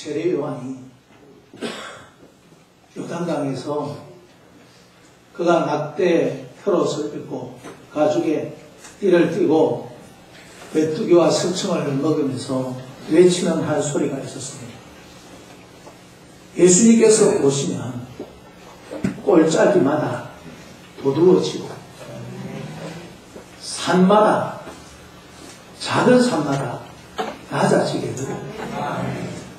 세례 요한이 요단강에서 그가 낙대 혈옷을 입고 가죽에 띠를 띠고 메뚜기와 석청을 먹으면서 외치는 한 소리가 있었습니다. 예수님께서 오시면 꼴짜기마다 도두어지고 산마다 작은 산마다 낮아지게 되고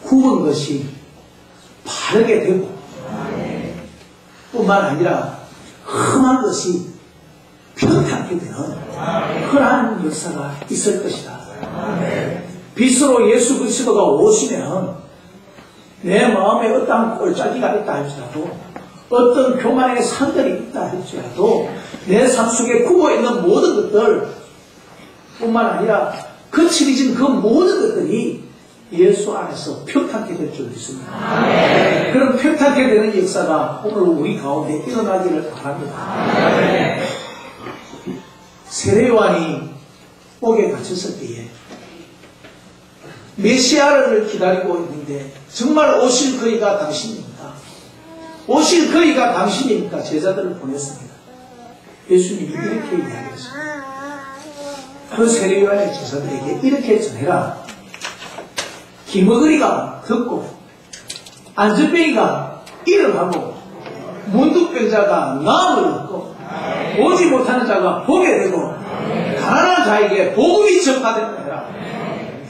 굽은 것이 바르게 되고 뿐만 아니라 험한 것이 평탄하게 되는 그러한 역사가 있을 것이다. 빛으로 예수 그리스도가 오시면 내 마음에 어떤 꼴짜기가 있다 할지라도 어떤 교만의 산들이 있다 할지라도 내 삶 속에 굽어있는 모든 것들 뿐만 아니라 거칠어진 그 모든 것들이 예수 안에서 평탄하게 될 줄 믿습니다. 그런 평탄하게 되는 역사가 오늘 우리 가운데 일어나기를 바랍니다. 세례 요한이 옥에 갇혔을 때에 메시아를 기다리고 있는데 정말 오실 그이가 당신입니까? 오실 그이가 당신입니까? 제자들을 보냈습니다. 예수님이 이렇게 이야기했습니다. 그 세례 요한의 제자들에게 이렇게 전해라. 기머거리가 듣고 안전뱅이가 일어나고 문득병자가 나음을 얻고 오지 못하는 자가 보게 되고 가난한 자에게 복음이 전파되는 거라.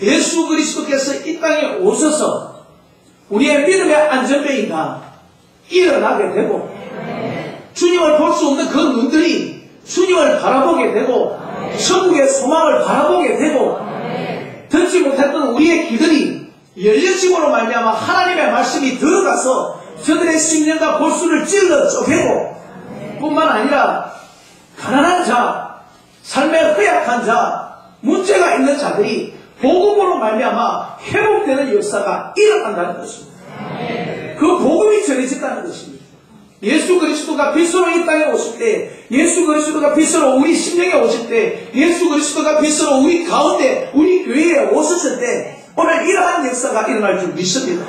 예수 그리스도께서 이 땅에 오셔서 우리의 믿음의 안전뱅이가 일어나게 되고 주님을 볼 수 없는 그 눈들이 주님을 바라보게 되고 천국의 소망을 바라보게 되고 듣지 못했던 우리의 귀들이 열려짐으로 말미암아 하나님의 말씀이 들어가서 저들의 심령과 골수를 찔러 쪼개고 뿐만 아니라 가난한 자, 삶의 허약한 자, 문제가 있는 자들이 복음으로 말미암아 회복되는 역사가 일어난다는 것입니다. 그 복음이 전해진다는 것입니다. 예수 그리스도가 빛으로 이 땅에 오실 때, 예수 그리스도가 빛으로 우리 심령에 오실 때, 예수 그리스도가 빛으로 우리 가운데, 우리 교회에 오셨을 때 오늘 이러한 역사가 일어날 줄 믿습니다.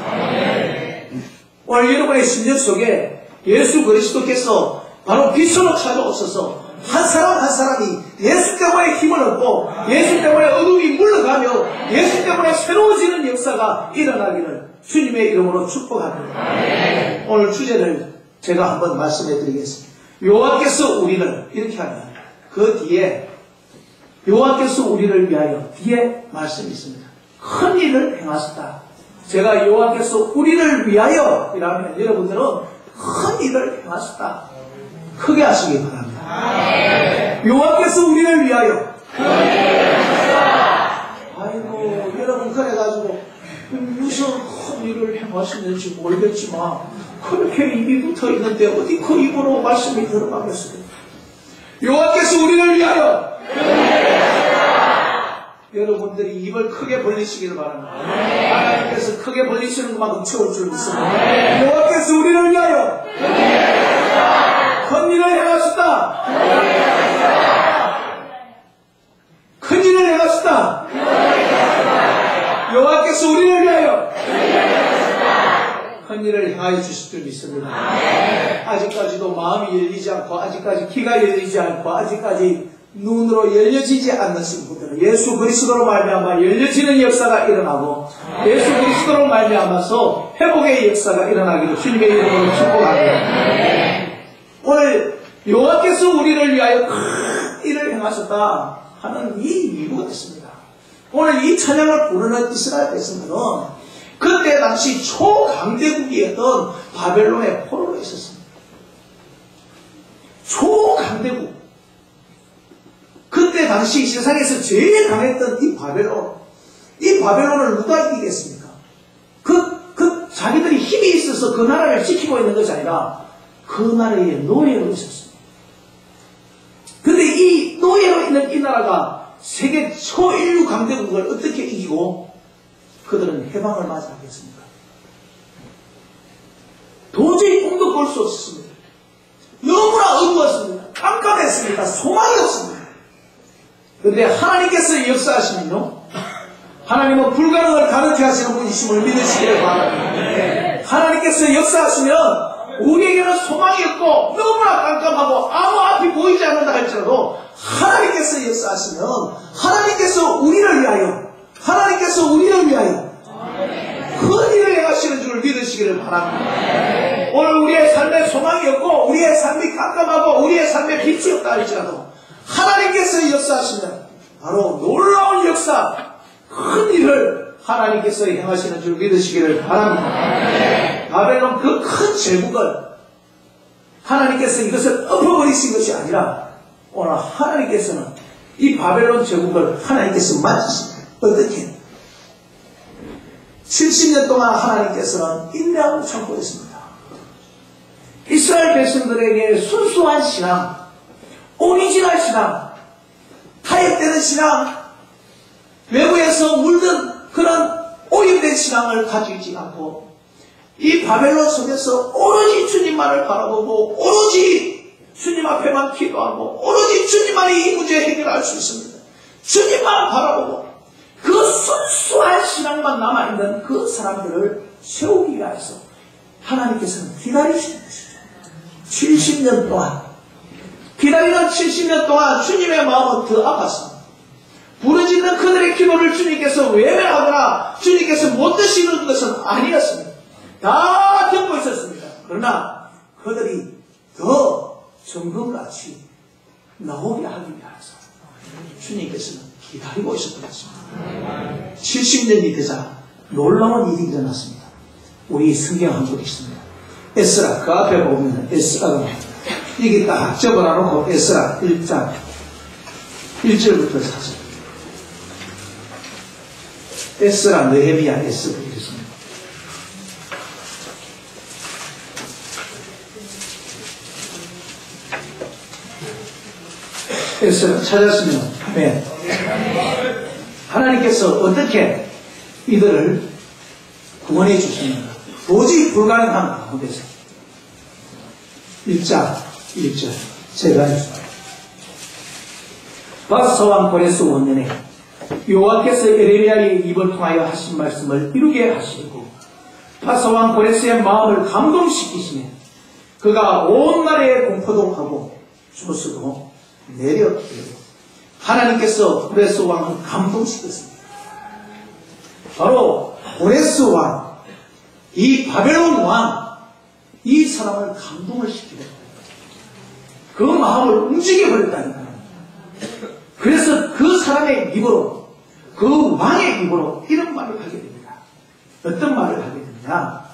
오늘 여러분의 심령 속에 예수 그리스도께서 바로 빛으로 찾아오셔서 한 사람 한 사람이 예수 때문에 힘을 얻고 예수 때문에 어둠이 물러가며 예수 때문에 새로워지는 역사가 일어나기를 주님의 이름으로 축복합니다. 오늘 주제를 제가 한번 말씀해 드리겠습니다. 여호와께서 우리를 이렇게 하면 그 뒤에 여호와께서 우리를 위하여 뒤에 말씀이 있습니다. 큰 일을 행하셨다. 제가 여호와께서 우리를 위하여 이라면 여러분들은 큰 일을 행하셨다. 크게 하시기 바랍니다. 여호와께서 우리를 위하여 아이고 여러분 그래가지고 무슨 큰 일을 행하시는지 모르겠지만 그렇게 입이 붙어 있는데 어디 그 입으로 말씀이 들어가겠어요? 여호와께서 우리를 위하여 여러분들이 입을 크게 벌리시기를 바랍니다. 하나님께서 크게 벌리시는 것만큼 채울 줄 믿습니다. 여호와께서 우리를 위하여 큰 일을 행하셨다. 큰 일을 행하셨다. 여호와께서 우리를 위하여 큰 일을 행하여 주실 줄 믿습니다. 아직까지도 마음이 열리지 않고 아직까지 귀가 열리지 않고 아직까지 눈으로 열려지지 않으신 분들은 예수 그리스도로 말미암아 열려지는 역사가 일어나고 예수 그리스도로 말미암아서 회복의 역사가 일어나기를 주님의 이름으로 축복합니다. 오늘 여호와께서 우리를 위하여 큰 일을 행하셨다 하는 이 이유가 있습니다. 오늘 이 찬양을 부르는 이스라엘 백성들은 그때 당시 초강대국이었던 바벨론의 포로로 있었습니다. 초강대국. 그때 당시 세상에서 제일 강했던 이 바벨론을 누가 이기겠습니까? 자기들이 힘이 있어서 그 나라를 지키고 있는 것이 아니라 그 나라에 노예로 있었습니다. 근데 이 노예로 있는 이 나라가 세계 초인류 강대국을 어떻게 이기고 그들은 해방을 맞이하겠습니까? 도저히 꿈도 꿀 수 없었습니다. 너무나 어두웠습니다. 깜깜했습니다. 소망이 없습니다. 그런데 하나님께서 역사하시면요, 하나님은 불가능을 가능케 하시는 분이심을 믿으시기를 바랍니다. 하나님께서 역사하시면 우리에게는 소망이 없고 너무나 깜깜하고 아무 앞이 보이지 않는다 할지라도 하나님께서 역사하시면 하나님께서 우리를 위하여 큰 일을 행하시는 줄 믿으시기를 바랍니다. 오늘 우리의 삶에 소망이 없고 우리의 삶이 깜깜하고 우리의 삶에 빛이 없다 할지라도 하나님께서 역사하시면 바로 놀라운 역사, 큰 일을 하나님께서 행하시는 줄 믿으시기를 바랍니다. 바벨론 그 큰 제국을 하나님께서 이것을 엎어버리신 것이 아니라 오늘 하나님께서는 이 바벨론 제국을 하나님께서 맞으십니다. 어떻게? 70년 동안 하나님께서는 인내하고 참고 있습니다. 이스라엘 백성들에게 순수한 신앙, 오리지널 신앙, 타협되는 신앙, 외부에서 물든 그런 오염된 신앙을 가지지 않고 이 바벨론 속에서 오로지 주님만을 바라보고 오로지 주님 앞에만 기도하고 오로지 주님만이 이 문제 해결할 수 있습니다. 주님만 바라보고 그 순수한 신앙만 남아있는 그 사람들을 세우기 위해서 하나님께서는 기다리시는 것이죠. 70년 동안 기다리는 70년 동안 주님의 마음은 더 아팠습니다. 부르짖는 그들의 기도를 주님께서 외면하거나 주님께서 못 드시는 것은 아니었습니다. 다 듣고 있었습니다. 그러나 그들이 더 정금같이 나오게 하기 위해서 주님께서는 기다리고 있었던 것입니다. 70년이 되자 놀라운 일이 일어났습니다. 우리 성경 한 권 있습니다. 에스라, 그 앞에 보면 에스라가 여기 딱 적어놔놓고 에스라 1장 1절부터 4절. 에스라, 느헤미야, 에스라 이렇습니다. 에스라 찾았으면 아멘. 하나님께서 어떻게 이들을 구원해 주시는가? 도저히 불가능한 가운데서 1장 1절 제가 해주세요. 바사왕 고레스 원년에 여호와께서 에레미야의 입을 통하여 하신 말씀을 이루게 하시고 바사왕 고레스의 마음을 감동시키시며 그가 온 나라에 공포도 하고 조수도 내렸고 하나님께서 고레스 왕을 감동시켰습니다. 바로 고레스 왕, 이 바벨론 왕, 이 사람을 감동을 시키고 그 마음을 움직여버렸다니까요. 그래서 그 사람의 입으로, 그 왕의 입으로 이런 말을 하게 됩니다. 어떤 말을 하게 되느냐?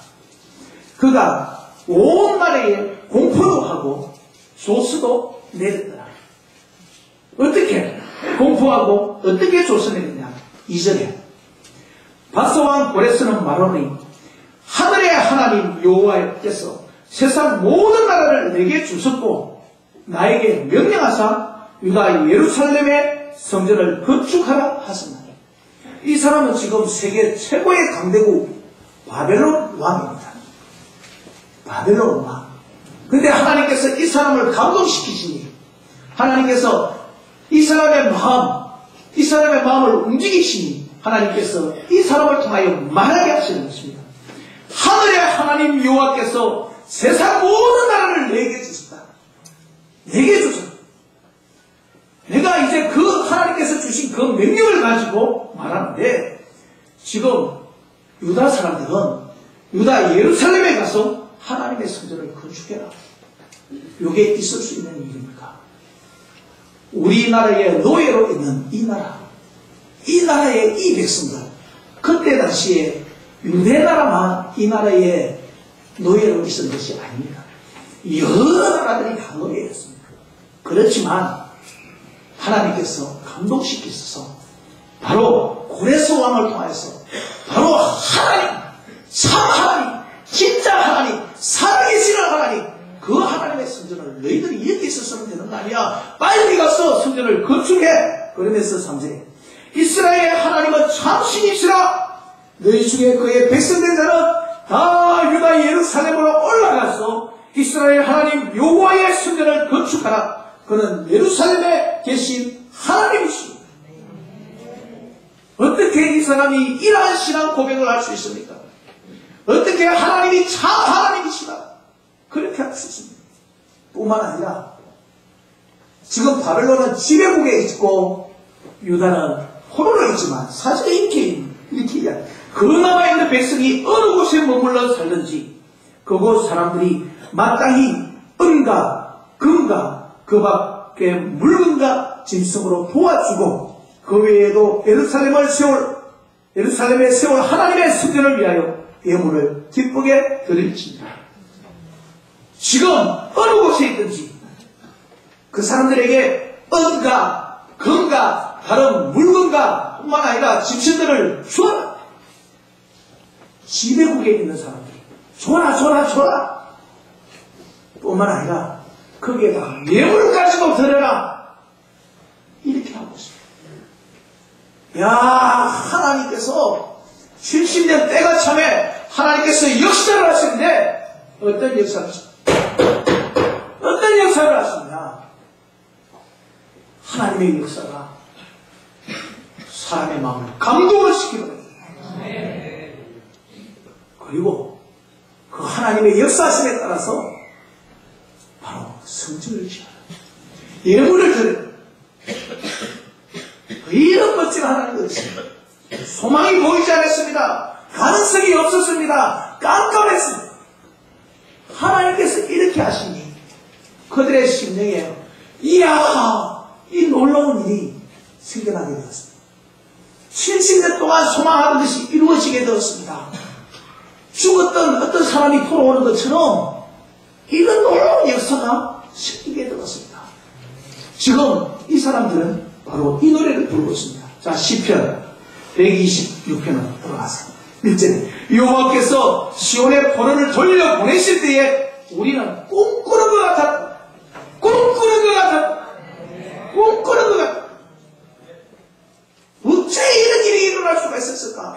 그가 온 나라에 공포도 하고 조수도 내렸더라. 어떻게 공포하고 어떻게 조서내느냐? 2절에 바사왕 고레스는 말하노니 하늘의 하나님 여호와께서 세상 모든 나라를 내게 주셨고 나에게 명령하사 유다 예루살렘의 성전을 건축하라 하셨나니. 이 사람은 지금 세계 최고의 강대국 바벨론 왕입니다. 바벨론 왕. 근데 하나님께서 이 사람을 감동시키시니 하나님께서 이 사람의 마음을 움직이시니 하나님께서 이 사람을 통하여 말하게 하시는 것입니다. 하늘의 하나님 여호와께서 세상 모든 나라를 내게 주셨다. 내게 주셨다. 내가 이제 그 하나님께서 주신 그 명령을 가지고 말하는데 지금 유다 사람들은 유다 예루살렘에 가서 하나님의 성전을 건축해라. 이게 있을 수 있는 일입니까? 우리나라의 노예로 있는 이 나라의 이 백성들, 그때 당시에 유대나라만 이 나라의 노예로 있었던 것이 아닙니다. 여러 나라들이 다 노예였습니다. 그렇지만 하나님께서 감동시키셔서 바로 고레스 왕을 통해서 바로 하나님, 참 하나님, 진짜 하나님, 살아계시는 하나님, 그 하나님의 성전을 너희들이 이렇게 있었으면 되는 거 아니야. 빨리 가서 성전을 건축해. 그러면서 3절에 이스라엘 하나님은 참 신이시라. 너희 중에 그의 백성된 자는 다 유다 예루살렘으로 올라가서 이스라엘 하나님 여호와의 성전을 건축하라. 그는 예루살렘에 계신 하나님이시오. 어떻게 이 사람이 이러한 신앙 고백을 할 수 있습니까? 어떻게 하나님이 참 하나님이시다 그렇게 할 수 있습니까? 뿐만 아니라 지금 바벨론은 지배국에 있고 유다는 포로로 있지만 사실 이렇게 그 남아있는 백성이 어느 곳에 머물러 살든지 그곳 사람들이 마땅히 은과 금과 그 밖에 물건과 짐승으로 도와주고 그 외에도 예루살렘에 세울 하나님의 성전을 위하여 예물을 기쁘게 드릴지니라. 지금 어느 곳에 있든지 그 사람들에게 은과 금과 다른 물건과 뿐만 아니라 짐승들을 주어라. 지배국에 있는 사람들 줘라 뿐만 아니라 거기에다 예물까지도 드려라 이렇게 하고 있습니다. 야, 하나님께서 70년 때가 참에 하나님께서 역사를 하시는데 어떤 역사를 하시느냐? 하나님의 역사가 사람의 마음을 감동을 시키거든요. 그리고 그 하나님의 역사심에 따라서 바로 성전을 지어라. 예물을 드려라. 이런 멋진 하나님이 있습니다. 소망이 보이지 않았습니다. 가능성이 없었습니다. 깜깜했습니다. 하나님께서 이렇게 하시니 그들의 심령에 이야, 이 놀라운 일이 생겨나게 되었습니다. 70년 동안 소망하던 것이 이루어지게 되었습니다. 죽었던 어떤 사람이 돌아오는 것처럼 이런 놀라운 역사가 생기게 되었습니다. 지금 이 사람들은 바로 이 노래를 부르고 있습니다. 자, 시편 126편을 들어가세요. 1절에 여호와께서 시온의 포로를 돌려보내실 때에 우리는 꿈꾸는 것 같았다. 어째 이런 일이 일어날 수가 있었을까?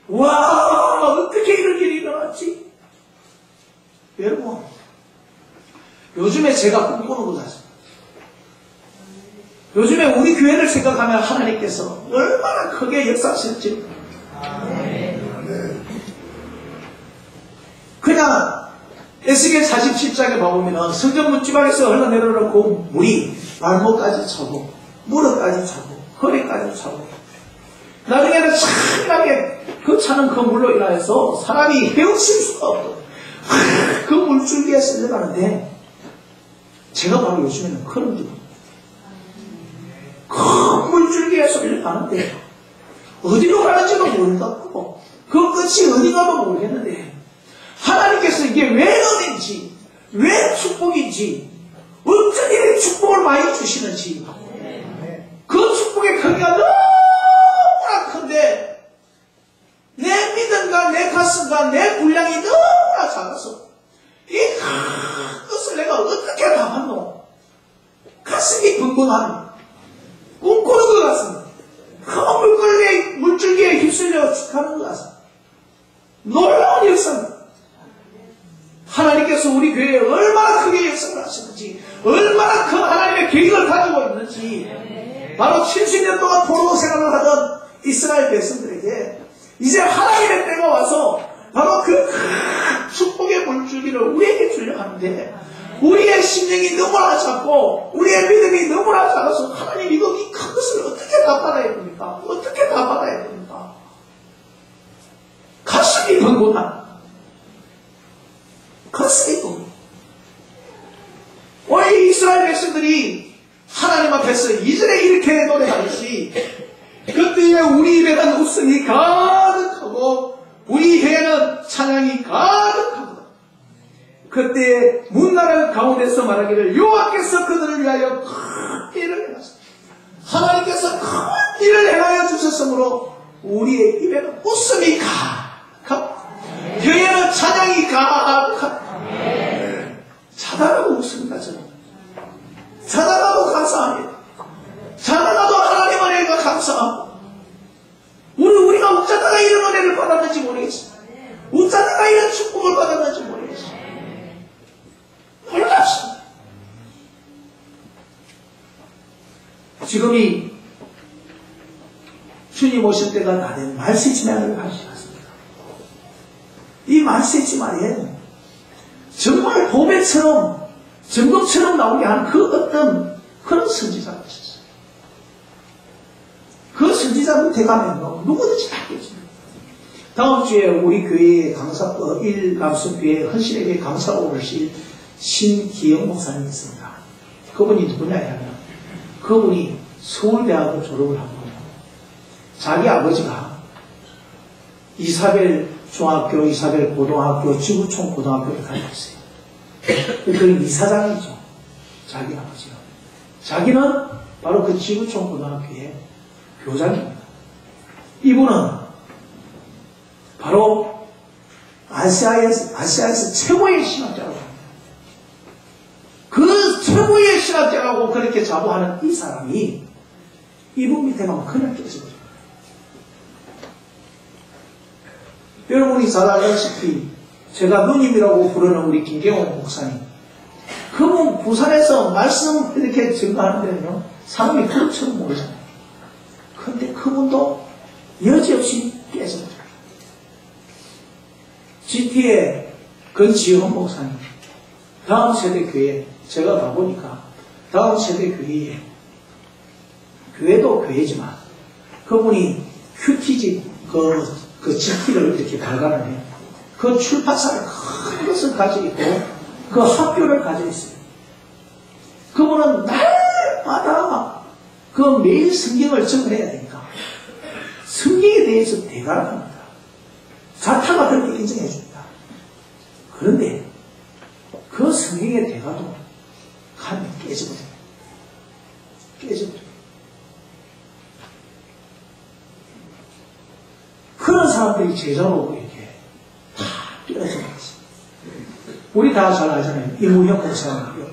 와, 어떻게 이런 일이 일어났지? 여러분, 요즘에 제가 꿈꾸는 것 같습니다. 요즘에 우리 교회를 생각하면 하나님께서 얼마나 크게 역사하실지. 그냥 에스겔 47장에 보면 성전 문지방에서 흘러내려놓고 물이 발목까지 차고 무릎까지 차고 허리까지 차고 나중에는 찬하게 그 차는 그 물로 인하여서 사람이 헤엄칠 수가 없고 그 물줄기에 쓸려가는데 제가 바로 요즘에는 그런 기분. 그 물줄기에 쓸려가는데 어디로 가는지도 모르겠고 그 끝이 어디가도 모르겠는데 하나님께서 이게 왜 은혜인지 왜 축복인지 어떤 일에 축복을 많이 주시는지 그 축복의 크기가 너무나 큰데 내 믿음과 내 가슴과 내 분량이 너무나 작아서 이 큰 것을 내가 어떻게 담았노? 가슴이 붕붕하니 꿈꾸는 것 같습니다. 그 물줄기에 휩쓸려 가는 것 같습니다. 놀라운 역사입니다. 하나님께서 우리 교회에 얼마나 크게 역사를 하시는지 얼마나 큰 하나님의 계획을 가지고 있는지 바로 70년 동안 포로 생활을 하던 이스라엘 백성들에게 이제 하나님의 때가 와서 바로 그 축복의 물줄기를 우리에게 주려 하는데 우리의 심령이 너무나 작고 우리의 믿음이 너무나 작아서 하나님 이거 이 큰 것을 어떻게 다 받아야 됩니까? 어떻게 다 받아야 됩니까? 가슴이 벙벙한 가슴이 벙벙. 우리 이스라엘 백성들이 하나님 앞에서 이전에 이렇게 노래하듯이 그때에 우리 입에는 웃음이 가득하고 우리 혀에는 찬양이 가득하고 그때에 문나라 가운데서 말하기를 여호와께서 그들을 위하여 큰 일을 행하셨다. 하나님께서 큰 일을 행하여 주셨으므로 우리의 입에는 웃음이 가득하고 혀에는 찬양이 가득하고 자다가도 웃습니다. 저는 자다가도 감사합니다. 자다가도 하나님 은혜가 감사하고 우리가 어쩌다가 이런 은혜를 받았는지 모르겠어요. 어쩌다가 이런 축복을 받았는지 모르겠어요. 놀랍습니다. 지금이 주님 오실 때가 다 된 말세지만을 가시겠습니다. 이 말세지만에 정말 도배처럼 전금처럼 나오게 하는 그 어떤 그런 선지자가 있었어요. 그 선지자 밑에 가면 누구든지 다 깨집니다. 다음 주에 우리 교회의 강사, 일감수교회 헌신에게 강사로 오실 신기영 목사님이 있습니다. 그분이 누구냐 하면 그분이 서울대학을 졸업을 한 거예요. 자기 아버지가 이사벨 중학교, 이사벨 고등학교, 지구촌 고등학교를 가지고 있어요. 그는 이사장이죠. 자기 아버지가. 자기는 바로 그 지구촌 고등학교의 교장입니다. 이분은 바로 아시아에서 최고의 신학자라고 합니다. 그 최고의 신학자라고 그렇게 자부하는 이 사람이 이분 밑에 가면 그냥 깨지거든요. 여러분이 잘 알다시피 제가 누님이라고 부르는 우리 김경호 목사님, 그분 부산에서 말씀 이렇게 증거하는데는요 사람이 그릇처럼 모이잖아요. 그런데 그분도 여지없이 깨져버려요. GT의 건지현 목사님, 다음 세대 교회, 제가 가보니까 다음 세대 교회에, 교회도 교회지만 그분이 큐티지 그 GT를 이렇게 발간을 해요. 그 출판사를 큰 것을 가지고 있고 그 학교를 가지고 있어요. 그분은 날마다 그 매일 성경을 정리해야 되니까 성경에 대해서 대가를 합니다. 자타가 그렇게 인정해 줍니다. 그런데 그 성경의 대가도 가면 깨지거든요. 깨지거든요. 그런 사람들이 제자로 이렇게 다 뛰어서 있어요. 우리 다 잘 알잖아요. 이무현 목사님이요.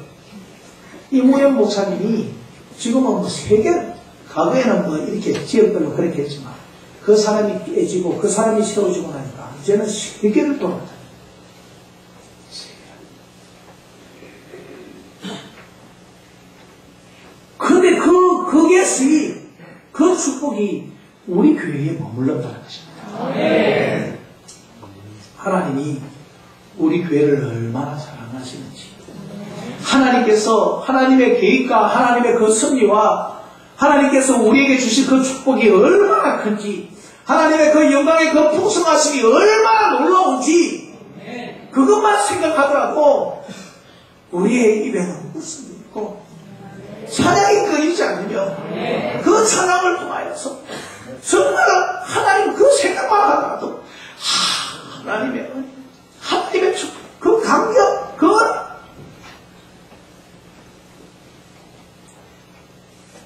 이무현 목사님이 지금은 뭐 세계, 과거에는 뭐 이렇게 지역별로 그렇게 했지만 그 사람이 깨지고 그 사람이 세워지고 나니까 이제는 세계를 돌아다녀요. 그런데 그 축복이 우리 교회에 머물렀다는 것입니다. 하나님이 우리 교회를 얼마나 사랑하시는지, 하나님께서 하나님의 계획과 하나님의 그 섭리와 하나님께서 우리에게 주신 그 축복이 얼마나 큰지, 하나님의 그 영광의 그 풍성하심이 얼마나 놀라운지 그것만 생각하더라도 우리의 입에는 웃음이 있고 찬양이 끊이지 않으며 그 찬양을 통하여서 정말 하나님 그 생각만 하더라도 하나님의 축복, 그 감격,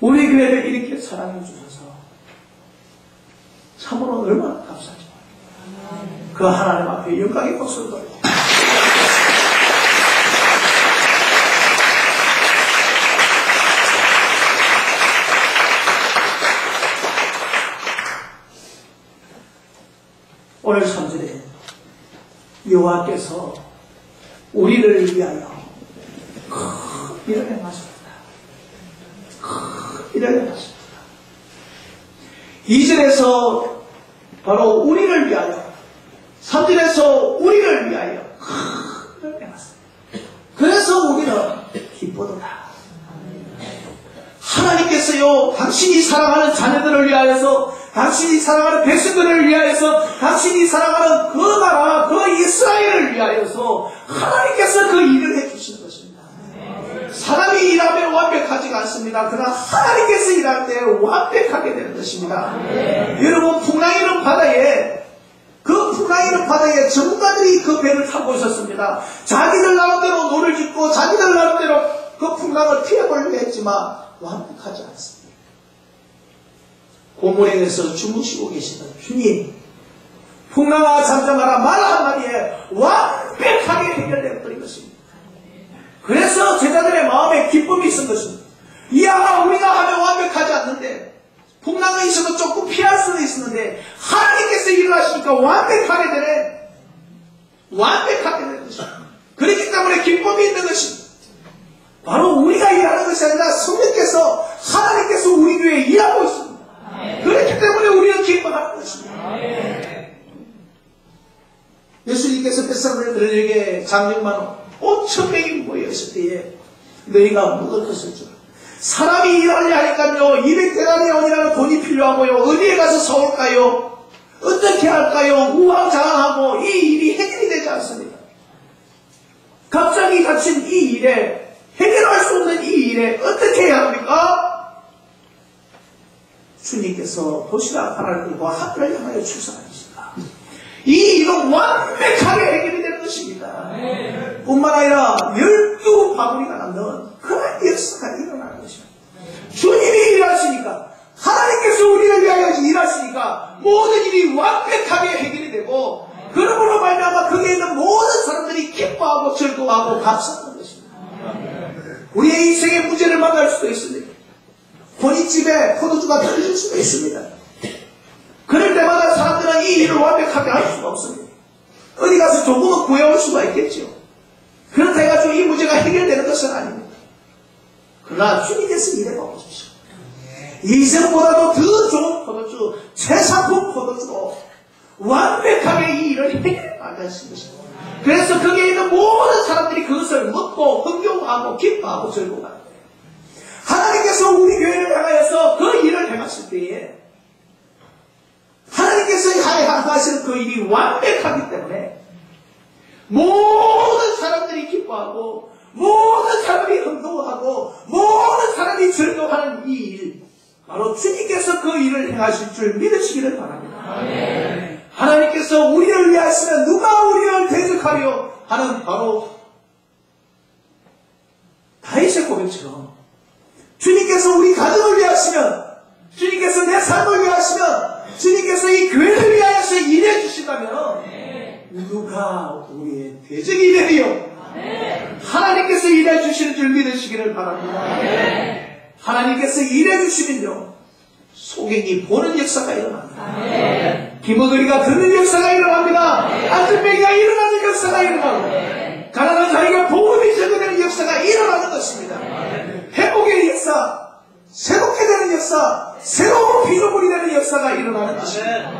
우리 교회를 이렇게 사랑해 주셔서 참으로 얼마나 감사하죠. 그 하나님 앞에 영광의 박수를 돌리고 오늘 3절에 여호와께서 우리를 위하여 큰 일을 행하셨다. 큰 일을 행하셨다. 2절에서 바로 우리를 위하여, 3절에서 우리를 위하여 큰 일을 행하셨다. 그래서 우리는 기쁘도다. 하나님께서요, 당신이 사랑하는 자녀들을 위하여서, 당신이 사랑하는 백성들을 위하여서, 당신이 사랑하는 그 나라, 그 이스라엘을 위하여서 하나님께서 그 일을 해주시는 것입니다. 사람이 일하면 완벽하지가 않습니다. 그러나 하나님께서 일할 때 완벽하게 되는 것입니다. 여러분, 풍랑이는 바다에, 그 풍랑이는 바다에 전문가들이 그 배를 타고 있었습니다. 자기들 나름대로 노를 짓고 자기들 나름대로 그 풍랑을 피해보려고 했지만 완벽하지 않습니다. 고모령에서 주무시고 계시던 주님, 풍랑아 잠잠하라 말 한마디에 완벽하게 해결되어 버린 것입니다. 그래서 제자들의 마음에 기쁨이 있은 것입니다. 이야, 우리가 하면 완벽하지 않는데, 풍랑이 있어도 조금 피할 수도 있었는데 하나님께서 일을 하시니까 완벽하게 되네. 완벽하게 되는 것입니다. 그렇기 때문에 기쁨이 있는 것입니다. 바로 우리가 일하는 것이 아니라 성령께서, 하나님께서 우리 교회에 일하고 있습니다. 그렇기 때문에 우리는 예수님께서 뱃사람들에게 장정만 5,000명이 모여있을 때에 너희가 먹을 것을 주라. 사람이 일하려 하니까요 200데나리온이라는 돈이 필요하고요. 어디에 가서 사올까요? 어떻게 할까요? 우왕좌왕하고 이 일이 해결이 되지 않습니다. 갑자기 닥친 이 일에 해결할 수 없는 이 일에 어떻게 해야 합니까? 주님께서 도시락 하나를 들고 하늘을 향하여 출산하십니다. 이 일은 완벽하게 해결이 되는 것입니다. 뿐만 아니라 12바구니가 남는 그런 역사가 일어나는 것입니다. 주님이 일하시니까 하나님께서 우리를 위하여 일하시니까 모든 일이 완벽하게 해결이 되고 그러므로 말미암아 거기에 있는 모든 사람들이 기뻐하고 즐거워하고 감사하는 것입니다. 우리의 인생의 문제를 만날 수도 있습니다. 본인집에 포도주가 떨어질 수도 있습니다. 그럴 때마다 사람들은 이 일을 완벽하게 할 수가 없습니다. 어디 가서 조금은 구해올 수가 있겠죠. 그렇다 해가지고 이 문제가 해결되는 것은 아닙니다. 그러나 주님께서 일해 보십시오. 이생보다도 더 좋은 포도주, 최상품 포도주로 완벽하게 이 일을 해결해 나가신 것입니다. 그래서 거기에 있는 모든 사람들이 그것을 먹고 흥겨워하고 기뻐하고 즐거워합니다. 하나님께서 우리 교회를 향하여서 그 일을 행하실 때에 하나님께서 행하시는 그 일이 완벽하기 때문에 모든 사람들이 기뻐하고 모든 사람이 흥겨워하고 모든 사람이 즐거워하는 이 일, 바로 주님께서 그 일을 행하실 줄 믿으시기를 바랍니다. 아멘. 하나님께서 우리를 위하시면 누가 우리를 대적하려 하는 바로 다윗의 고백처럼 주님께서 우리 가정을 위하시면, 주님께서 내 삶을 위하시면, 주님께서 이 교회를 위하여서 일해 주신다면 누가 우리의 대적이 되리요? 하나님께서 일해 주시는 줄 믿으시기를 바랍니다. 하나님께서 일해 주시면요 소경이 보는 역사가 일어납니다. 기머거리가 듣는 역사가 일어납니다. 안전뱅이가 일어나는 역사가 일어나고 가난한 자리가 복음이 전되는 역사가 일어나는 것입니다. 회복의 역사, 새롭게 되는 역사, 새로운 피조물이 되는 역사가 일어나는 것입니다.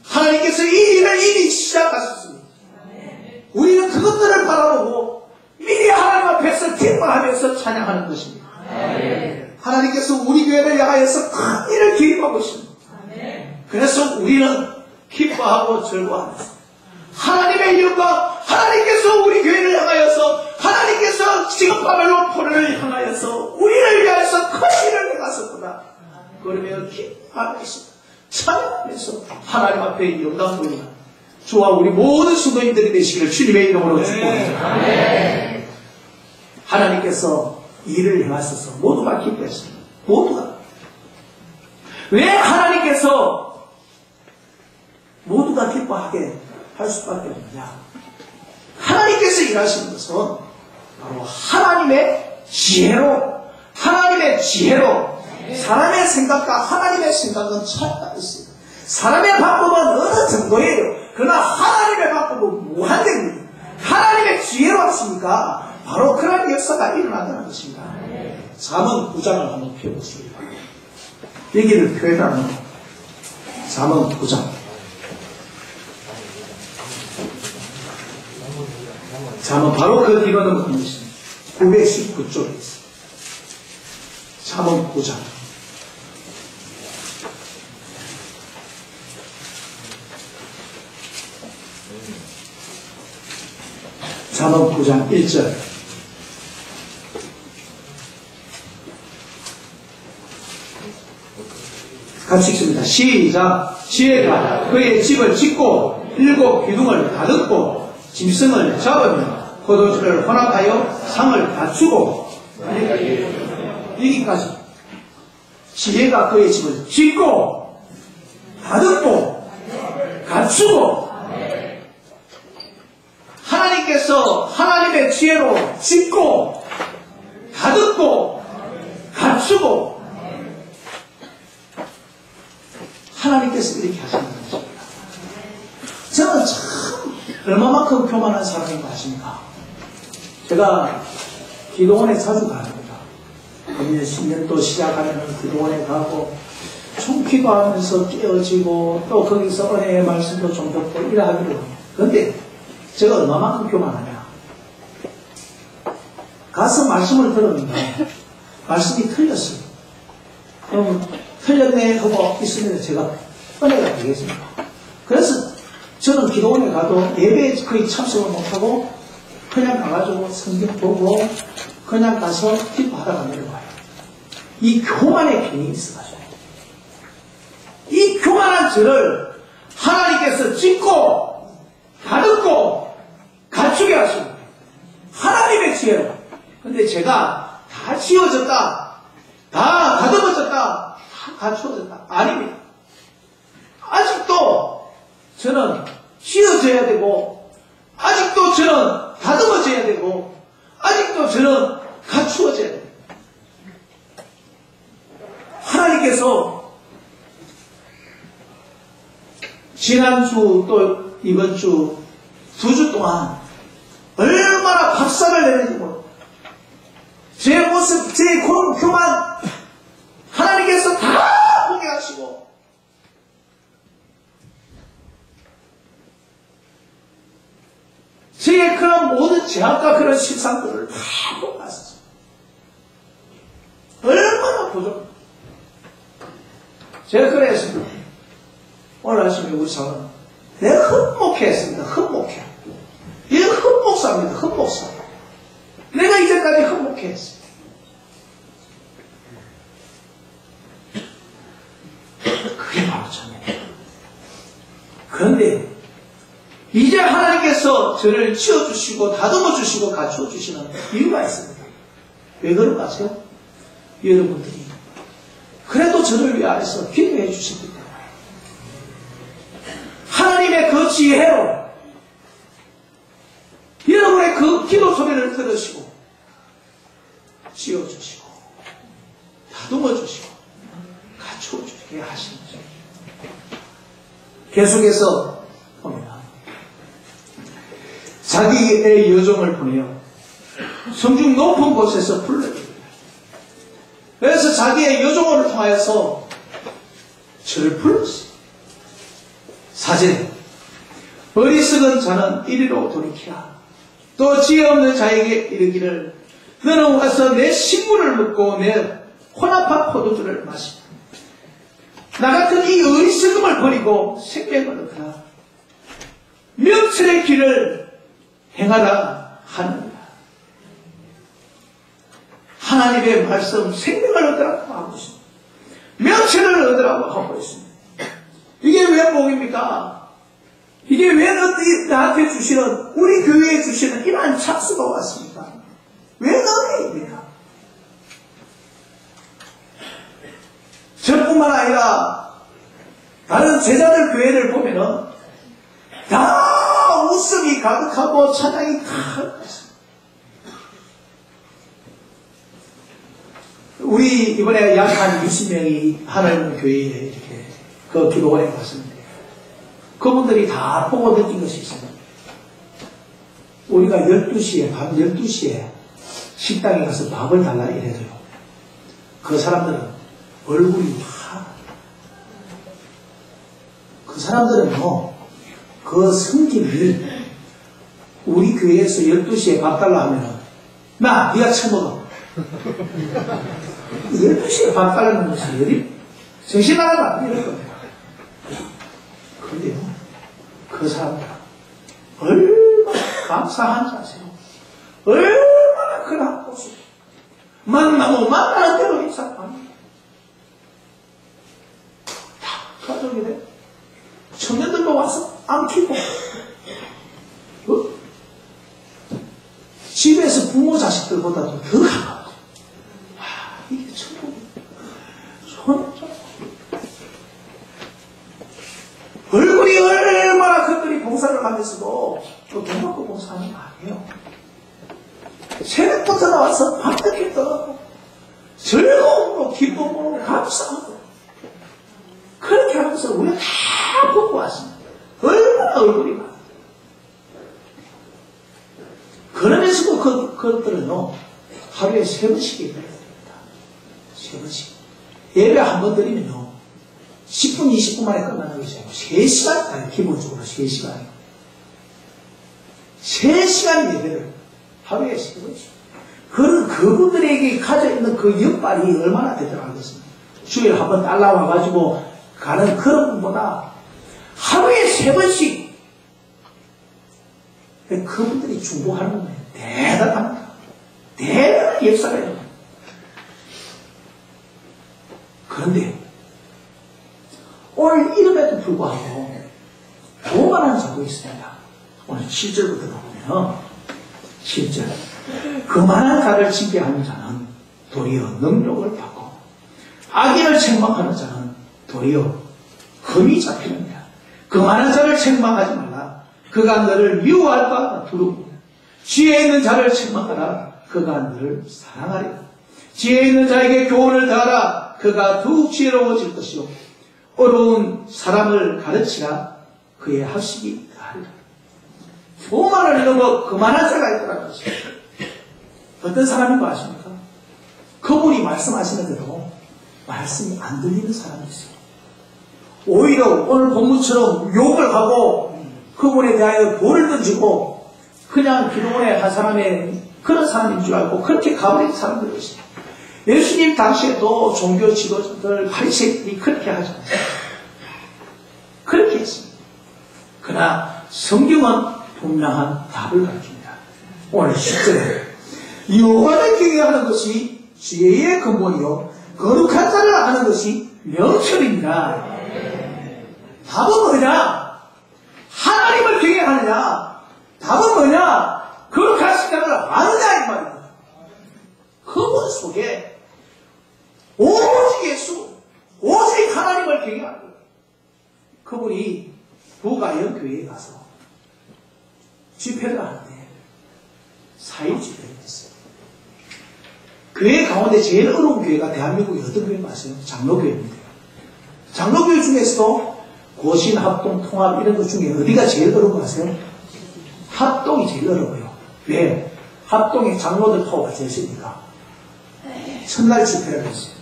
하나님께서 이 일을 이미 시작하셨습니다. 우리는 그것들을 바라보고 미리 하나님 앞에서 기뻐하면서 찬양하는 것입니다. 하나님께서 우리 교회를 향하여서 큰 일을 기획하고 있습니다. 그래서 우리는 기뻐하고 즐거워합니다. 하나님의 이름과 하나님께서 우리 교회를 향하여서 하나님께서 지금 바벨론포를 향하여서 우리를 위하여서 큰 일을 행하셨구나. 그러면 기뻐하면서 찬양하면서 하나님 앞에 영광 돌리라. 주와 우리 모든 성도님들이 되시기를 주님의 이름으로 축복합니다. 하나님께서 일을 행하셔서 모두가 기뻐했습니다. 모두가. 왜 하나님께서 모두가 기뻐하게 할 수밖에 없느냐? 하나님께서 일하시는 것은 바로 하나님의 지혜로 사람의 생각과 하나님의 생각은 차이가 있습니다. 사람의 방법은 어느 정도예요. 그러나 하나님의 방법은 무한대입니다. 하나님의 지혜로 하십니까? 바로 그런 역사가 일어나는 것입니다. 잠언 9장을 한번 펴보겠습니다. 여기를 표현하는 잠언 9장. 잠언 바로 그 뒤로 넘어가는 것입니다. 919쪽에 있습니다. 잠언 9장. 잠언 9장 1절. 같이 읽습니다. 시작. 지혜가 그의 집을 짓고 7 기둥을 다듬고 짐승을 잡으며 포도주를 혼합하여 상을 갖추고 여기까지. 지혜가 그의 집을 짓고 다듬고 갖추고. 하나님께서 하나님의 지혜로 짓고 다듬고 갖추고 하나님께서 이렇게 하시는 것입니다. 저는 참 얼마만큼 교만한 사람인가 하십니까? 제가 기도원에 자주 갑니다. 5년, 10년도 시작하면 기도원에 가고 총 기도하면서 깨어지고 또 거기서 은혜의 말씀도 좀 듣고 이래 하기로 해요. 그런데 제가 얼마만큼 교만하냐. 가서 말씀을 들었는데 말씀이 틀렸어요. 그럼 틀렸네 하고 있으면 제가 은혜가 되겠습니다. 그래서 저는 기도원에 가도 예배에 거의 참석을 못하고 그냥 가가지고 성경 보고 그냥 가서 기도하다가 내려와요. 이 교만의 병이 있어가지고 이 교만한 죄를 하나님께서 찢고 다듬고 갖추게 하시고 하나님의 지혜로. 근데 제가 다 지워졌다, 다 다듬어졌다, 다 갖추어졌다. 아닙니다. 아직도 저는 지어져야 되고, 아직도 저는 다듬어져야 되고, 아직도 저는 갖추어져야 됩니다. 하나님께서 지난주 또 이번 주 2주 동안 얼마나 박살을 내는지 모릅니다. 제 모습, 제 교만 하나님께서 다 보게 하시고 제 그런 모든 죄악과 그런 실상들을 다 보고 갔어요. 얼마나 부족합니다. 제가 그랬습니다. 오늘 아침에 우리 사람 내가 흠목했습니다. 흠목해. 이게 흠목사입니다. 흠목사. 내가 이제까지 흠목했습니다. 그게 바로 참이에요. 그런데 이제 하나님께서 저를 지어주시고 다듬어주시고 갖추어주시는 이유가 있습니다. 왜 그런가 아세요? 여러분들이 그래도 저를 위하여서 기도해 주시기 때문에 하나님의 그 지혜로 여러분의 그 기도 소리를 들으시고 지어주시고 다듬어주시고 갖추어주시게 하시는 거죠. 계속해서 봅니다. 자기의 여종을 보내요. 성중 높은 곳에서 불러줍니다. 그래서 자기의 여종을 통하여서 저를 불렀어요. 4절에 어리석은 자는 이리로 돌이키라. 또 지혜 없는 자에게 이르기를 너는 와서 내 식물을 먹고 내 혼합한 포도주를 마시라. 나 같은 이 어리석음을 버리고 생명을 얻으라. 명철의 길을 행하라 하느니라. 하나님의 말씀 생명을 얻으라고 하고 있습니다. 명철을 얻으라고 하고 있습니다. 이게 왜 복입니까? 이게 왜 나한테 주시는, 우리 교회에 주시는 이러한 찬스가 왔습니까? 왜 은혜입니까? 저뿐만 아니라 다른 제자들 교회를 보면은 다 웃음이 가득하고 찬양이 가득했습니다. 우리 이번에 약 한 20명이 하나님 교회에 이렇게 그 기도원에 갔습니다. 그분들이 다 보고 느낀 것이 있습니다. 우리가 12시에, 밤 12시에 식당에 가서 밥을 달라 이래도요. 그 사람들은 얼굴이 그 사람들은요, 그 성질이 우리 교회에서 12시에 밥 달라 하면은, 네가 처먹어. 12시에 밥 달라는 것이 어디? 정신 나가라. 이럴 겁니다. 그런데요, 그 사람들, 얼마나 감사한지 아세요? 얼마나 그런 모습. 만나면 만나는 대로 인사합니다. 다 가족이 돼. 청년들도 와서 안키고, 집에서 부모 자식들보다도 더 가까워. 이게 천국이에요. 얼굴이 얼마나 그들이 봉사를 하면서도 또 돈 받고 봉사하는 거 아니에요. 새벽부터 나와서 밤늦게 떠나고 즐거움으로 기쁨으로 감사하고 그렇게 하면서 우리가 다 보고 왔습니다. 얼마나 얼굴이 많아요. 그러면서도 그것들은요, 하루에 3번씩 예배를 드립니다. 3번씩. 예배 한 번 드리면요, 10분, 20분 만에 끝나는 것이 아니고 3시간, 아니, 기본적으로 3시간이에요. 3시간 예배를 하루에 3번씩. 그분들에게 가져있는 그 역발이 얼마나 대단하겠습니까? 주일에 한번 딸 나와가지고 가는 그런 분보다 하루에 3번씩 그분들이 중보하는 거예요. 대단합니다. 대단한 역사가 있는 거예요. 그런데 오늘 이름에도 불구하고 교만한 자도 있습니다. 오늘 7절부터 보면 7절 그만한 자를 징계하는 자는 도리어 능력을 받고 악인을 책망하는 자는 도리어 금이 잡히느니라. 그만한 자를 책망하지 말라. 그가 너를 미워할까 두렵고 지혜 있는 자를 책망하라. 그가 너를 사랑하리라. 지혜 있는 자에게 교훈을 다하라. 그가 더욱 지혜로워질 것이요 어려운 사람을 가르치라. 그의 학식이 다하리라. 교만을 넘어 그만한 자가 있더라는 것입니다. 어떤 사람인 거 아십니까? 그분이 말씀하시는데도 말씀이 안 들리는 사람이 있어요. 오히려 오늘 본문처럼 욕을 하고 그분에 대하여 돌을 던지고 그냥 기도원에 한 사람의 그런 사람인 줄 알고 그렇게 가버린 사람들이 있어요. 예수님 당시에도 종교 지도자들 바리새인들이 그렇게 하죠. 그렇게 했습니다. 그러나 성경은 분명한 답을 가르칩니다. 오늘 10절에 여호와를 경외하는 것이 지혜의 근본이요 거룩한 자를 아는 것이 명철입니다. 답은 뭐냐? 하나님을 경외하느냐? 답은 뭐냐? 거룩하신 자를 아느냐 이 말입니다. 그분 속에 오직 예수, 오직 하나님을 경외하는 거예요. 그분이 부가영 교회에 가서 집회를 하는데 4일 집회를 했어요. 교회 가운데 제일 어려운 교회가 대한민국의 어떤 교회인지 아세요? 장로교회입니다. 장로교회 중에서도 고신, 합동, 통합 이런 것 중에 어디가 제일 어려운 거 아세요? 합동이 제일 어려워요. 왜? 합동에 장로들 파워가 제일 세니까. 첫날 집회를 했어요.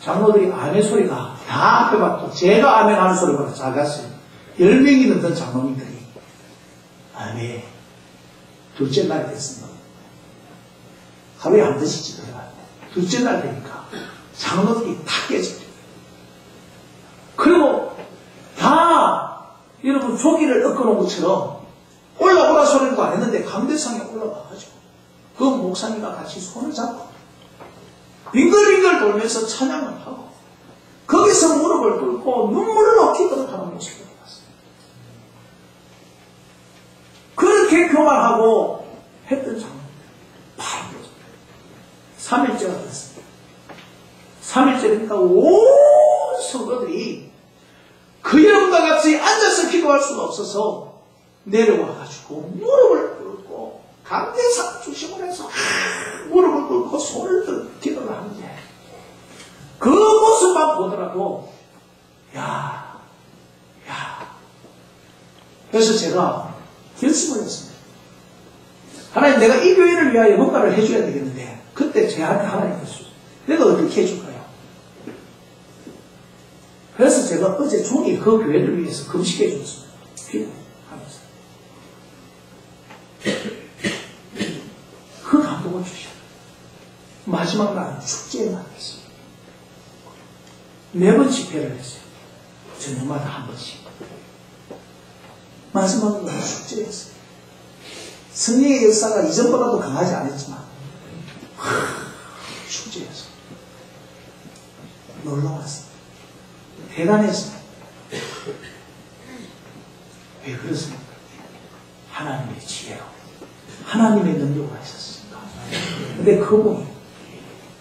장로들이 아멘 소리가 다 앞에 봤고 제가 아멘 하는 소리보다 작았어요. 10명이 넘는 장로님들이 아멘. 둘째 날 됐습니다. 하루에 한 번씩 집회를 하는데 둘째 날 되니까 장로들이 다 깨집니다. 그리고 다 여러분 조기를 꺾어놓은 것처럼 올라오라 소리도 안 했는데 강대상에 올라가가지고 그 목사님과 같이 손을 잡고 빙글빙글 돌면서 찬양을 하고 거기서 무릎을 꿇고 눈물로 기도를 하는 모습을 봤어요. 그렇게 교만하고 했던 장면 바로 3일째가 됐습니다. 3일째니까 온 성도들이 그 여러분과 같이 앉아서 기도할 수가 없어서 내려와가지고 무릎을 꿇고 강대상 중심으로 해서 무릎을 꿇고 손을 들고 기도를 하는데 그 모습만 보더라도 야 그래서 제가 결심을 했습니다. 하나님 내가 이 교회를 위하여 뭔가를 해줘야 되겠는데 그때 제한테 하나님 했어요. 내가 어떻게 해줄까요? 그래서 제가 어제 종일 그 교회를 위해서 금식해 줬습니다. 기도하면서 그 감동을 주셨어요. 마지막 날 축제에 나갔습니다. 매번 집회를 했어요. 저녁마다 한 번씩. 마지막으로 축제였어요. 성령의 역사가 이전보다도 강하지 않았지만 축제였어요. 놀라웠어요. 대단했어요. 왜 그렇습니까? 하나님의 지혜로 하나님의 능력을 하셨습니다. 근데 그분이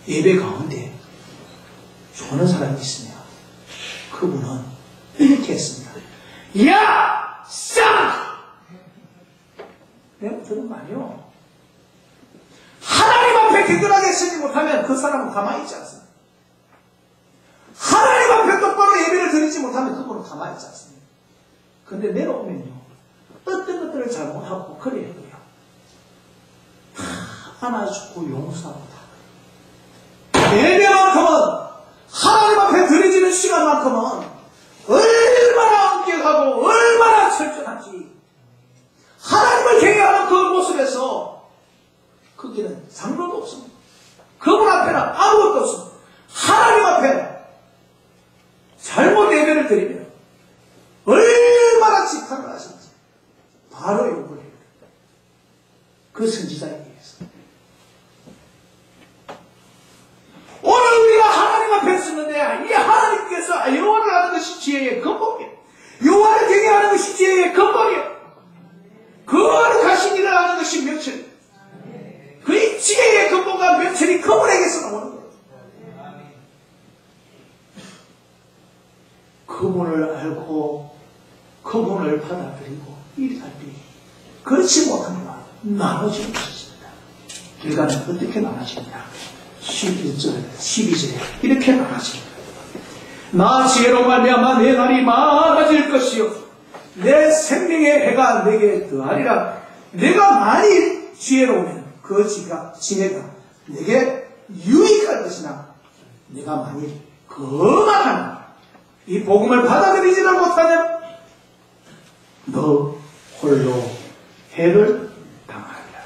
예배 가운데 좋은 사람이 있으면 그분은 이렇게 했습니다. 야! 쌍! 내가 들은 거 아니에요. 하나님 앞에 기도하게 쓰지 못하면 그 사람은 가만히 있지 않습니다. 하나님 앞에 똑바로 예배를 드리지 못하면 그분은 가만히 있지 않습니다. 근데 내려오면요. 어떤 것들을 잘못하고 그래요. 다 안아주고 용서하고 다. 예배만큼은 하나님 앞에 드려지는 시간만큼은 얼마나 엄격하고 얼마나 철저한지 하나님을 경외하는 그 모습에서 거기는 장로도 없습니다. 그분 앞에는 아무것도 없습니다. 하나님 앞에 잘못 예배를 드리면 얼마나 지탄을 하시는지 바로 욕을 해요. 그 선지자에 의해서. 오늘 우리가 하나님 앞에 있었는데 이 하나님께서 여호와를 하는 것이 지혜의 근본이에요. 여호와를 경외하는 것이 지혜의 근본이에요. 거룩하신 일을 하는 것이 명철이에요. 그 지혜의 근본과 명철이 그분에게서 나오는 거예요. 그분을 알고 그분을 받아들이고 일할 때 그렇지 못한 것 나눠지는 것입니다. 결과는 어떻게 나눠집니까? 11절, 12절에 이렇게 나눠집니다. 나 지혜로 말미암아 내 날이 많아질 것이요 내 생명의 해가 내게 더하리라. 내가 많이 지혜로우면 그 지혜가 내게 유익할 것이나 내가 만일 거만하면 이 복음을 받아들이지를 못하면 너 홀로 해를 당하리라.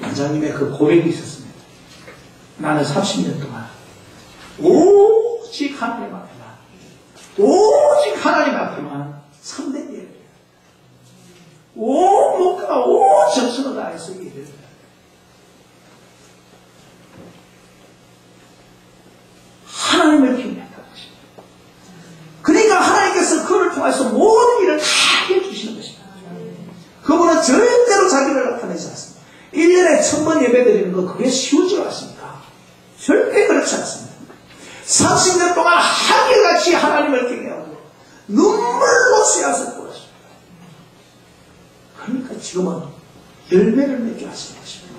원장님의 그 고백이 있었습니다. 나는 30년 동안 오직 하나님 앞에만 오직 하나님 앞에만 3대 예를 온 몸과 온 정성을 다해서 일을 해요. 하나님을 경외한다는 것입니다. 그러니까 하나님께서 그를 통해서 모든 일을 다 해주시는 것입니다. 그분은 절대로 자기를 나타내지 않습니다. 1년에 1000번 예배 드리는 거 그게 쉬운 줄 아십니까? 절대 그렇지 않습니다. 30년 동안 한결같이 하나님을 경외하고 눈물로 씨앗을 뿌렸습니다. 그러니까 지금은 열매를 맺게 하시는 것입니다.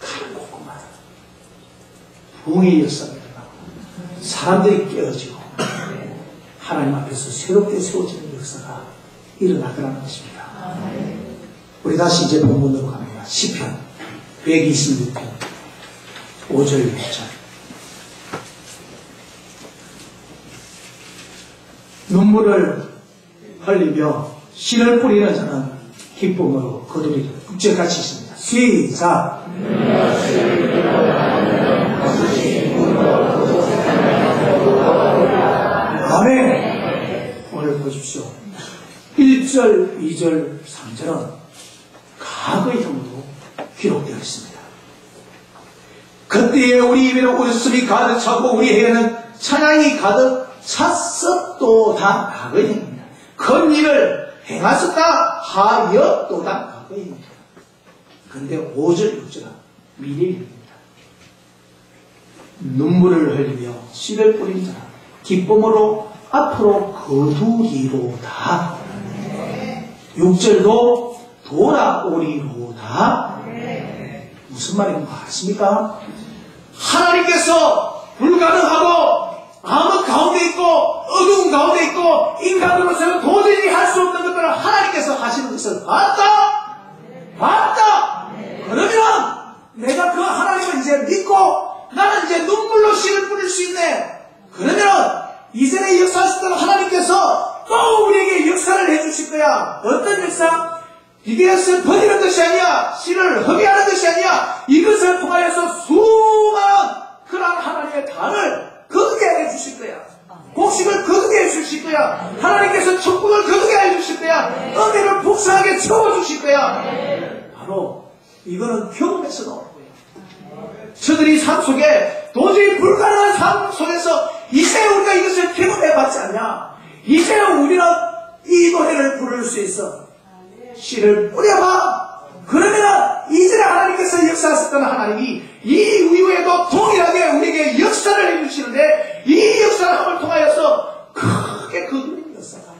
칼고구마 부흥의 역사가 일어나고 사람들이 깨어지고 하나님 앞에서 새롭게 세워지는 역사가 일어나더라는 것입니다. 우리 다시 이제 본문으로 갑니다. 시편 126편 5절 6절 눈물을 흘리며 씨를 뿌리는 자는 기쁨으로 거두리라. 6절 같이 있습니다. 시작. 아멘. 오늘 보십시오. 1절, 2절, 3절은 과거형으로 기록되어 있습니다. 그때에 우리 입에는 웃음이 가득 차고 우리 해에는 찬양이 가득 찼었도다. 과거형입니다. 큰 일을 행하셨다 하였도다. 과거형입니다. 그런데 5절, 6절은 미래입니다. 눈물을 흘리며 씨를 뿌린 자는 기쁨으로 앞으로 거두리로다. 6절도 돌아오리로다. 무슨 말인가 아십니까? 하나님께서 불가능하고 암흑 가운데 있고 어두운 가운데 있고 인간으로서는 도저히 할 수 없는 것들을 하나님께서 하시는 것을 봤다. 그러면 내가 그 하나님을 이제 믿고 나는 이제 눈물로 씨를 뿌릴 수 있네. 그러면 이전에 역사하셨던 하나님께서 또 우리에게 역사를 해주실 거야. 어떤 역사? 이것을 버리는 것이 아니야. 씨를 허비하는 것이 아니야. 이것을 통하여서 수많은 그런 하나님의 달을 거두게 해주실 거야. 곡식을 거두게 해주실 거야. 하나님께서 천국을 거두게 해주실 거야. 은혜를 풍성하게 채워주실 거야. 바로 이거는 경험에서 나오는 거예요. 저들이 삶 속에 도저히 불가능한 삶 속에서 이제 우리가 이것을 경험해봤지 않냐. 이제 우리는 이 노래를 부를 수 있어. 씨를 뿌려봐. 그러면 이전에 하나님께서 역사하셨던 하나님이 이 이후에도 동일하게 우리에게 역사를 해주시는데 이 역사를 통하여서 크게 거두는 역사가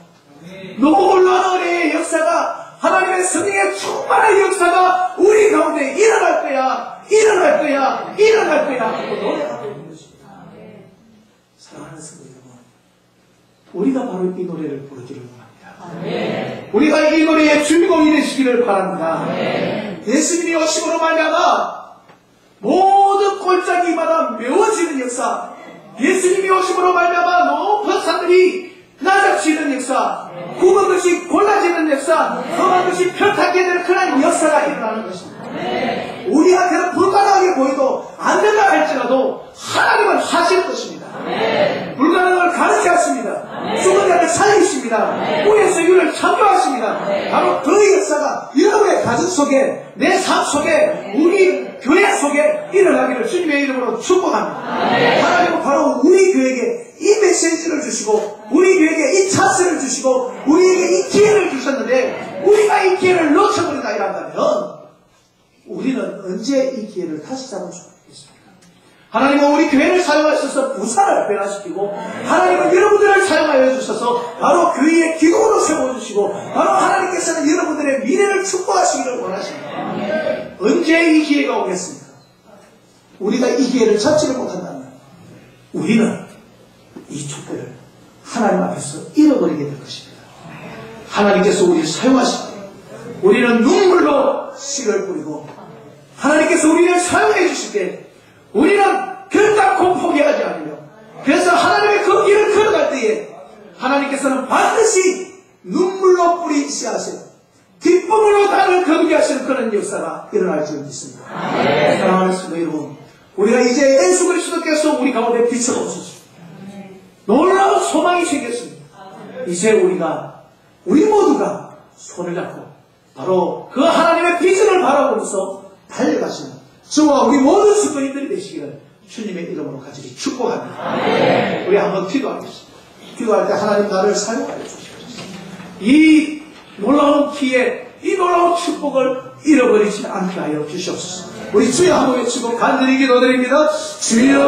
놀라운 은혜의 역사가 하나님의 성령의 충만한 역사가 우리 가운데 일어날 거야. 하고 노래하고 있는 것입니다. 사랑하는 성도 여러분, 우리가 바로 이 노래를 부르기를 원합니다. 우리가 이 노래의 주인공이 되시기를 바랍니다. 예수님이 오심으로 말미암아 모든 골짜기마다 메워지는 역사, 예수님이 오심으로 말미암아 높은 산들이 낮아지는 역사, 굽은 것이 골라지는 역사, 험한 것이 펴타게 되는 그런 역사가 일어나는 것입니다. 우리한테는 불가능하게 보여도 안 된다 할지라도 하나님은 하실 것입니다. 불가능을 가르치 않습니다. 죽은 자를 살리십니다. 우리의 유를 창조하십니다. 바로 그 역사가 여러분의 가정 속에, 내 삶 속에, 우리 교회 속에 일어나기를 주님의 이름으로 축복합니다. 하나님은 바로 우리 교회에게 이 메시지를 주시고, 우리 교회에게 이 찬스를 주시고, 우리에게 이 기회를 주셨는데, 우리가 이 기회를 놓쳐버린다 이란다면 우리는 언제 이 기회를 다시 잡을 수 있겠습니까? 하나님은 우리 교회를 사용하셔서 부산을 변화시키고, 하나님은 여러분들을 사용하여 주셔서 바로 교회의 기도로 세워주시고, 바로 하나님께서는 여러분들의 미래를 축복하시기를 원하십니다. 언제 이 기회가 오겠습니까? 우리가 이 기회를 잡지를 못한다면 우리는 이 축복을 하나님 앞에서 잃어버리게 될 것입니다. 하나님께서 우리를 사용하실 때 우리는 눈물로 씨를 뿌리고, 하나님께서 우리를 사용해 주실 때 우리는 결단코 포기하지 않으며, 그래서 하나님의 그 길을 걸어갈 때에 하나님께서는 반드시 눈물로 뿌린 씨앗을 기쁨으로 나를 거두게 하시는 그런 역사가 일어날 줄 믿습니다. 사랑하는 성도 여러분, 우리가 이제 예수 그리스도께서 우리 가운데 빛을 없으시고 놀라운 소망이 생겼습니다. 이제 우리 모두가 손을 잡고 바로 그 하나님의 비전을 바라보면서 달려가시는 저와 우리 모든 성도님들이 되시기를 주님의 이름으로 간절히 축복합니다. 우리 한번 기도하겠습니다. 기도할 때 하나님 나를 사용하여 주시옵소서. 이 놀라운 기회, 이 놀라운 축복을 잃어버리지 않게 하여 주시옵소서. 우리 주여 한번 외치고 간절히 기도드립니다. 주여